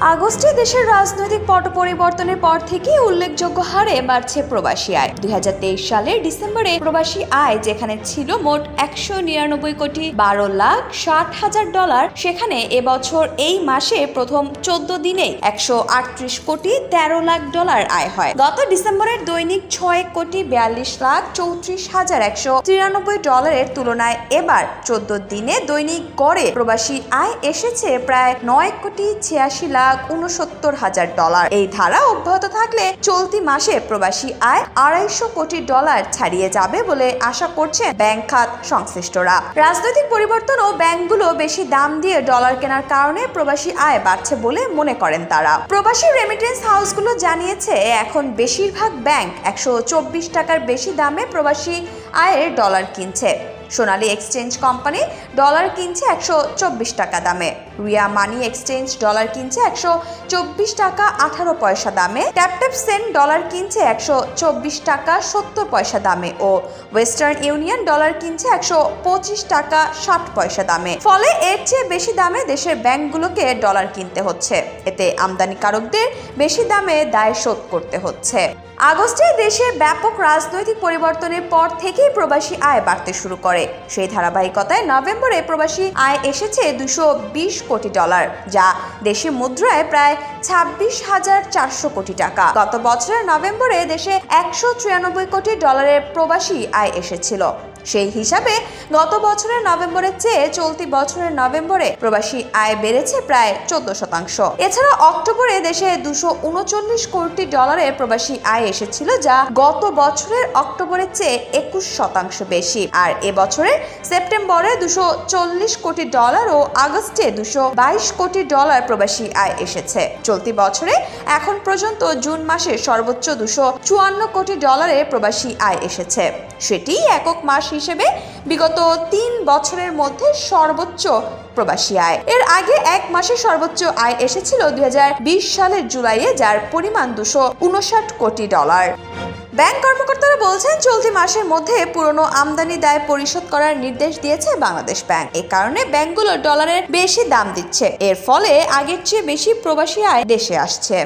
আগস্টে দেশের রাজনৈতিক পট পরিবর্তনের পর থেকেই উল্লেখযোগ্য হারে বাড়ছে প্রবাসী আয়। 2023 সালের ডিসেম্বরে প্রবাসী আয় যেখানে ছিল মোট 199,12,60,000 ডলার, সেখানে এবছর এই মাসে প্রথম 14 দিনেই 138,13,00,000 ডলার আয় হয়। গত ডিসেম্বরের দৈনিক 6,42,34,193 ডলারের তুলনায় এবার 14 দিনে দৈনিক গড়ে প্রবাসী আয় এসেছে প্রায় 9,86,69,000 ডলার। এই ধারা অব্যাহত থাকলে চলতি মাসে প্রবাসী আয় 250 কোটি ডলার ছাড়িয়ে যাবে বলে আশা করছেন ব্যাংক খাত সংশ্লিষ্টরা। রাজনৈতিক পরিবর্তন ও ব্যাংকগুলো বেশি দাম দিয়ে ডলার কেনার কারণে প্রবাসী আয় বাড়ছে বলে মনে করেন তারা। প্রবাসী রেমিটেন্স হাউসগুলো জানিয়েছে এখন বেশিরভাগ ব্যাংক 124 টাকার বেশি দামে প্রবাসী আয়ের ডলার কিনছে। সোনালী এক্সচেঞ্জ কোম্পানি ডলার কিনছে 124 টাকা দামে, রিয়া মানি এক্সচেঞ্জ ডলার কিনছে 124 টাকা 18 পয়সা দামে, ট্যাপট্যাপ সেন্ট ডলার কিনছে 124 টাকা 70 পয়সা দামে ও ওয়েস্টার্ন ইউনিয়ন ডলার কিনছে 125 টাকা 60 পয়সা দামে। ফলে এর চেয়ে বেশি দামে দেশের ব্যাংকগুলোকে ডলার কিনতে হচ্ছে। এতে আমদানিকারকদের বেশি দামে দায় শোধ করতে হচ্ছে। আগস্টে দেশে ব্যাপক রাজনৈতিক পরিবর্তনের পর থেকেই প্রবাসী আয় বাড়তে শুরু করে। সেই ধারাবাহিকতায় নভেম্বরে প্রবাসী আয় এসেছে 220 কোটি ডলার, যা দেশি মুদ্রায় প্রায় 26,400 কোটি টাকা। গত বছরের নভেম্বরে দেশে 193 কোটি ডলারের প্রবাসী আয় এসেছিল। সেই হিসাবে গত বছরের নভেম্বরের চেয়ে চলতি বছরের নভেম্বরে প্রবাসী আয় বেড়েছে প্রায় 14%। এছাড়া অক্টোবরে দেশে 239 কোটি ডলারের প্রবাসী আয় এসেছিল, যা গত বছরের অক্টোবরের চেয়ে 21% বেশি। আর এবছরের সেপ্টেম্বরে 240 কোটি ডলার ও আগস্টে 222 কোটি ডলার প্রবাসী আয় এসেছে। চলতি বছরে এখন পর্যন্ত জুন মাসে সর্বোচ্চ 254 কোটি ডলারের প্রবাসী আয় এসেছে। সেটি একক মাস হিসেবে বিগত 3 বছরের মধ্যে সর্বোচ্চ প্রবাসী আয়। এর আগে এক মাসে সর্বোচ্চ আয় এসেছিল 2020 সালের জুলাইয়ে, যার পরিমাণ 259 কোটি ডলার। ব্যাংক কর্মকর্তারা বলছেন চলতি মাসের মধ্যে পুরনো আমদানি দায় পরিশোধ করার নির্দেশ দিয়েছে বাংলাদেশ ব্যাংক। এ কারণে ব্যাংকগুলো ডলারের বেশি দাম দিচ্ছে। এর ফলে আগের চেয়ে বেশি প্রবাসী আয় দেশে আসছে।